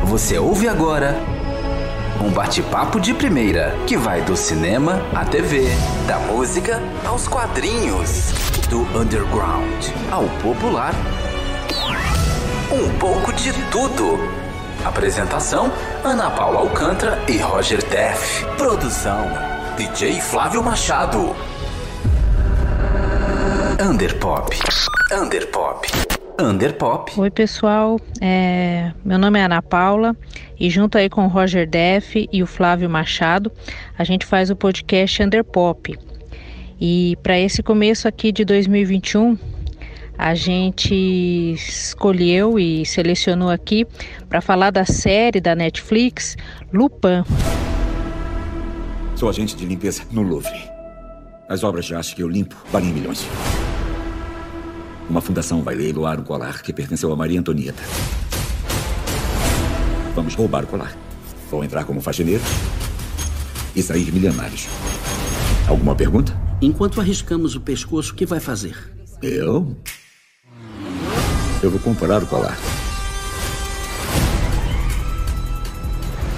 Você ouve agora um bate-papo de primeira que vai do cinema à TV, da música aos quadrinhos, do underground ao popular. Um pouco de tudo. Apresentação: Ana Paula Alcântara e Roger Teff. Produção: DJ Flávio Machado. Underpop. Oi pessoal, meu nome é Ana Paula e junto aí com o Roger Teff e o Flávio Machado a gente faz o podcast Underpop. E para esse começo aqui de 2021 a gente escolheu e selecionou aqui para falar da série da Netflix Lupin. Sou agente de limpeza no Louvre. As obras de arte que eu limpo valem milhões. Uma fundação vai leiloar um colar que pertenceu a Maria Antonieta. Vamos roubar o colar. Vou entrar como faxineiro e sair milionários. Alguma pergunta? Enquanto arriscamos o pescoço, o que vai fazer? Eu vou comprar o colar.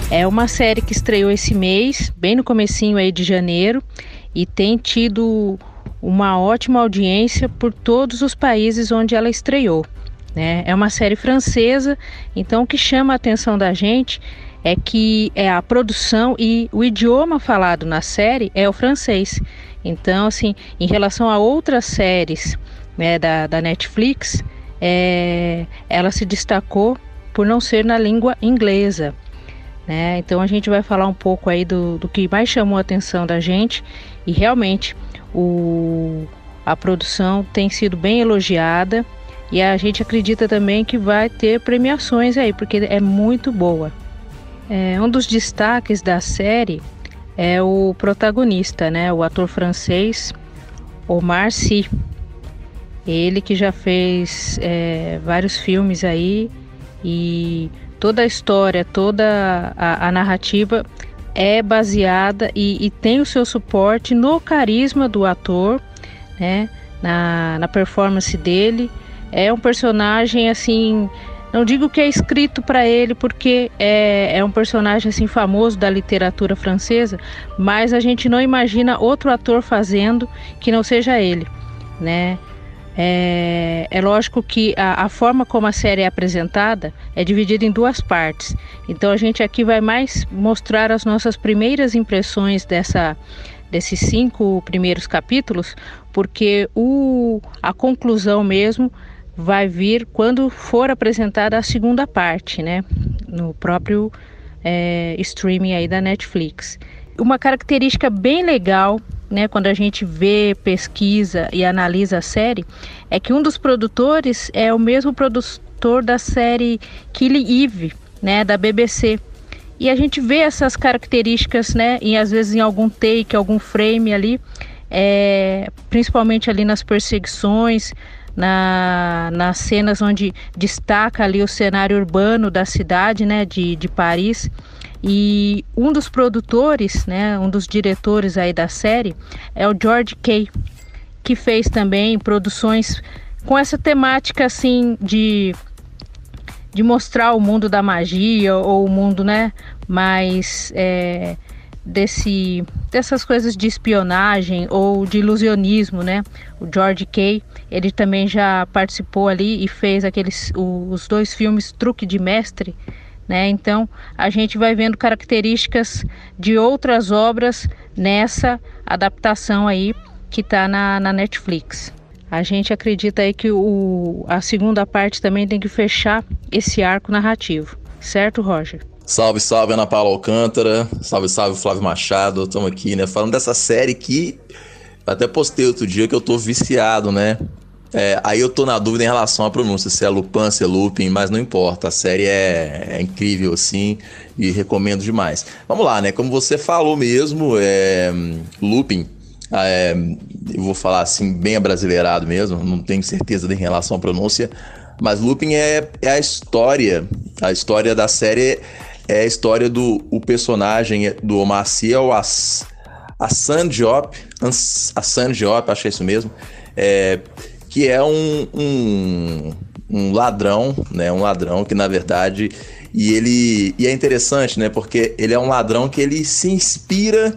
É uma série que estreou esse mês, bem no comecinho aí de janeiro, e tem tido uma ótima audiência por todos os países onde ela estreou, né? É uma série francesa, então o que chama a atenção da gente é que a produção e o idioma falado na série é o francês. Então, assim, em relação a outras séries, né, da Netflix, ela se destacou por não ser na língua inglesa, né? Então a gente vai falar um pouco aí do que mais chamou a atenção da gente, e realmente a produção tem sido bem elogiada e a gente acredita também que vai ter premiações aí, porque é muito boa. Um dos destaques da série é o protagonista, né, o ator francês Omar Sy. Ele que já fez vários filmes aí, e toda a história, toda a narrativa é baseada e tem o seu suporte no carisma do ator, né, na performance dele. É um personagem assim, não digo que é escrito para ele, porque é um personagem assim famoso da literatura francesa, mas a gente não imagina outro ator fazendo que não seja ele, né? É lógico que a forma como a série é apresentada é dividida em duas partes. Então a gente aqui vai mais mostrar as nossas primeiras impressões desses 5 primeiros capítulos, porque a conclusão mesmo vai vir quando for apresentada a segunda parte, né, no próprio streaming aí da Netflix. Uma característica bem legal, né, quando a gente vê, pesquisa e analisa a série, é que um dos produtores é o mesmo produtor da série Killing Eve, né, da BBC. E a gente vê essas características, né, e às vezes em algum take, algum frame ali, principalmente ali nas perseguições, nas cenas onde destaca ali o cenário urbano da cidade, né, de Paris. E um dos produtores, né, um dos diretores aí da série é o George Kay, que fez também produções com essa temática assim de mostrar o mundo da magia, ou o mundo, né, mais dessas coisas de espionagem ou de ilusionismo, né? O George Kay, ele também já participou ali e fez os 2 filmes Truque de Mestre, né? Então a gente vai vendo características de outras obras nessa adaptação aí que está na Netflix. A gente acredita aí que a segunda parte também tem que fechar esse arco narrativo, certo, Roger? Salve, salve, Ana Paula Alcântara, salve, salve, Flávio Machado. Estamos aqui, né, falando dessa série que até postei outro dia que eu tô viciado, né? Aí eu tô na dúvida em relação à pronúncia, se é Lupin, se é Lupin, mas não importa, a série é incrível assim e recomendo demais. Vamos lá, né, como você falou mesmo, Lupin, eu vou falar assim bem abrasileirado mesmo, não tenho certeza em relação à pronúncia, mas Lupin é a história da série, é a história do personagem do Omar Sy, Hassan Diop, acho que é isso mesmo, que é um um ladrão, né? Um ladrão que, na verdade... E é interessante, né? Porque ele é um ladrão que ele se inspira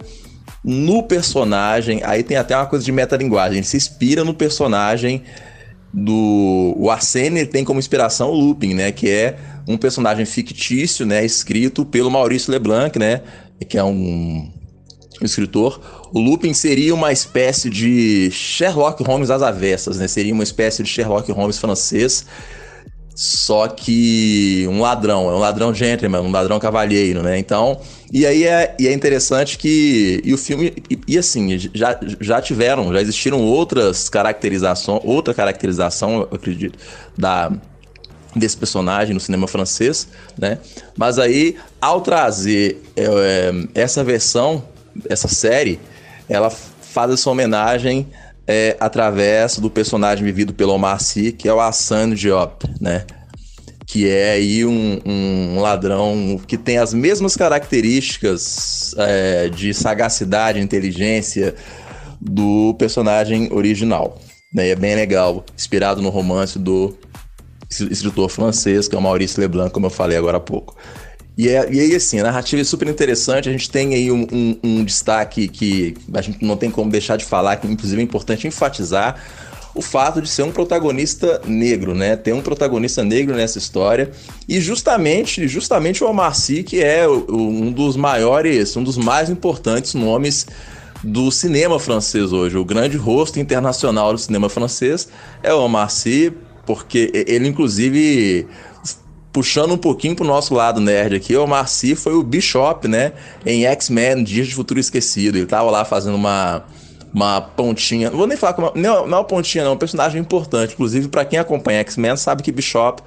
no personagem. Aí tem até uma coisa de metalinguagem. Ele se inspira no personagem o Arsène. Ele tem como inspiração o Lupin, né? Que é um personagem fictício, né? Escrito pelo Maurice Leblanc, né? Que é um escritor. O Lupin seria uma espécie de Sherlock Holmes às avessas, né? Seria uma espécie de Sherlock Holmes francês. Só que é um ladrão gentleman, um ladrão cavalheiro, né? Então, e aí é interessante que o filme, assim, já existiram outra caracterização, eu acredito, desse personagem no cinema francês, né? Mas aí, ao trazer essa versão, essa série, ela faz essa homenagem através do personagem vivido pelo Omar Sy, que é o Hassan Diop, né? Que é aí um ladrão que tem as mesmas características de sagacidade e inteligência do personagem original, né? E é bem legal, inspirado no romance do escritor francês, que é o Maurice Leblanc, como eu falei agora há pouco. E aí, assim, a narrativa é super interessante. A gente tem aí um destaque que a gente não tem como deixar de falar, que inclusive é importante enfatizar o fato de ser um protagonista negro, né? Tem um protagonista negro nessa história. E justamente o Omar Sy, que é um dos maiores, um dos mais importantes nomes do cinema francês hoje. O grande rosto internacional do cinema francês é o Omar Sy, porque ele, inclusive... Puxando um pouquinho pro nosso lado nerd aqui, o Omar Sy foi o Bishop, né? Em X-Men, Dias de Futuro Esquecido. Ele tava lá fazendo uma pontinha. Não vou nem falar não é uma pontinha, não. É um personagem importante. Inclusive, para quem acompanha X-Men, sabe que Bishop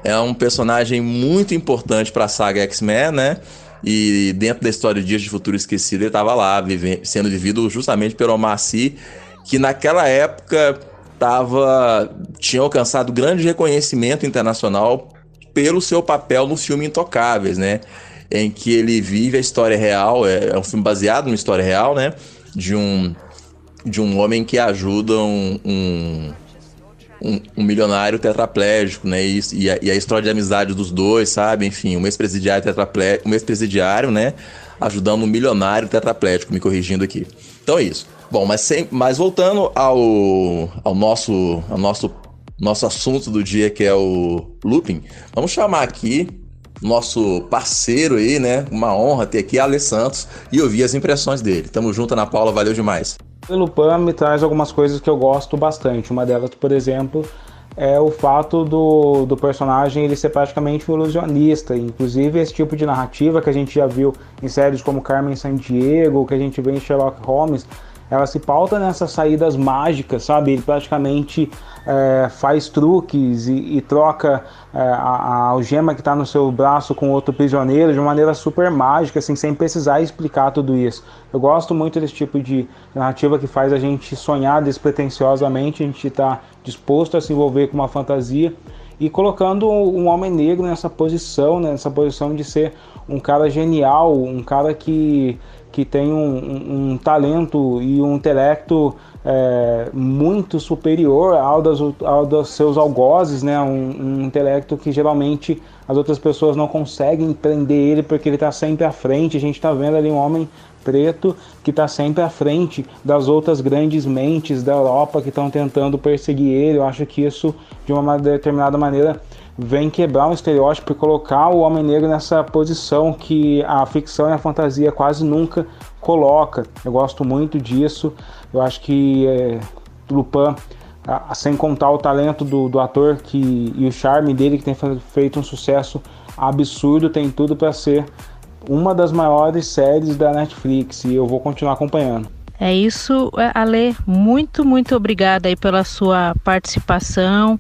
é um personagem muito importante para a saga X-Men, né? E dentro da história de Dias de Futuro Esquecido, ele tava lá, sendo vivido justamente pelo Omar Sy, que naquela época... tinha alcançado grande reconhecimento internacional pelo seu papel no filme Intocáveis, né? Em que ele vive a história real, é um filme baseado numa história real, né? De um homem que ajuda um milionário tetraplégico, né? E a história de amizade dos dois, sabe? Enfim, um ex-presidiário, né? Ajudando um milionário tetraplégico, me corrigindo aqui. Então é isso. Bom, mas voltando ao nosso assunto do dia, que é o Lupin, vamos chamar aqui nosso parceiro aí, né? Uma honra ter aqui a Ale Santos e ouvir as impressões dele. Tamo junto, Ana Paula, valeu demais. O Lupin me traz algumas coisas que eu gosto bastante. Uma delas, por exemplo, é o fato do personagem ele ser praticamente um ilusionista. Inclusive, esse tipo de narrativa que a gente já viu em séries como Carmen Sandiego, que a gente vê em Sherlock Holmes, ela se pauta nessas saídas mágicas, sabe? Ele praticamente faz truques e troca a algema que está no seu braço com outro prisioneiro de uma maneira super mágica, assim, sem precisar explicar tudo isso. Eu gosto muito desse tipo de narrativa que faz a gente sonhar despretensiosamente, a gente está disposto a se envolver com uma fantasia e colocando um homem negro nessa posição, né? Nessa posição de ser um cara genial, um cara que tem um talento e um intelecto muito superior ao dos seus algozes, né? Um intelecto que geralmente as outras pessoas não conseguem prender ele porque ele está sempre à frente. A gente está vendo ali um homem preto que está sempre à frente das outras grandes mentes da Europa que estão tentando perseguir ele. Eu acho que isso, de uma determinada maneira, vem quebrar um estereótipo e colocar o homem negro nessa posição que a ficção e a fantasia quase nunca coloca. Eu gosto muito disso. Eu acho que Lupin, sem contar o talento do ator e o charme dele, que tem feito um sucesso absurdo, tem tudo para ser uma das maiores séries da Netflix, e eu vou continuar acompanhando. É isso, Ale. Muito, muito obrigada aí pela sua participação,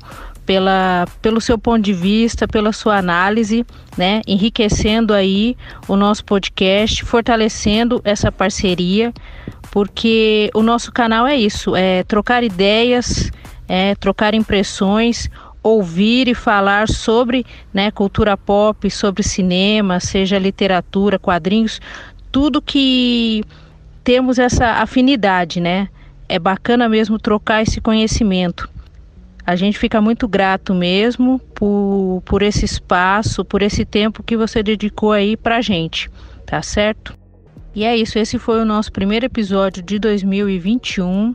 pelo seu ponto de vista, pela sua análise, né? Enriquecendo aí o nosso podcast, fortalecendo essa parceria, porque o nosso canal é isso, é trocar ideias, trocar impressões, ouvir e falar sobre, né, cultura pop, sobre cinema, seja literatura, quadrinhos, tudo que temos essa afinidade, né? É bacana mesmo trocar esse conhecimento. A gente fica muito grato mesmo por esse espaço, por esse tempo que você dedicou aí pra gente, tá certo? E é isso, esse foi o nosso primeiro episódio de 2021.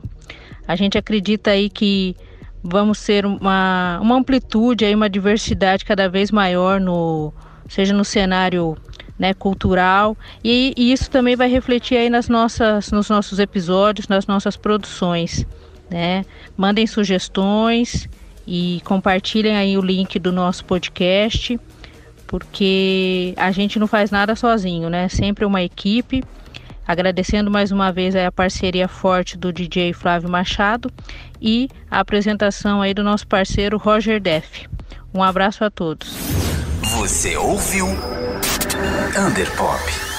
A gente acredita aí que vamos ter uma amplitude, aí, uma diversidade cada vez maior, seja no cenário, né, cultural, e isso também vai refletir aí nos nossos episódios, nas nossas produções, né? Mandem sugestões e compartilhem aí o link do nosso podcast, porque a gente não faz nada sozinho, né? Sempre uma equipe. Agradecendo mais uma vez a parceria forte do DJ Flávio Machado e a apresentação aí do nosso parceiro Roger Def. Um abraço a todos. Você ouviu Underpop.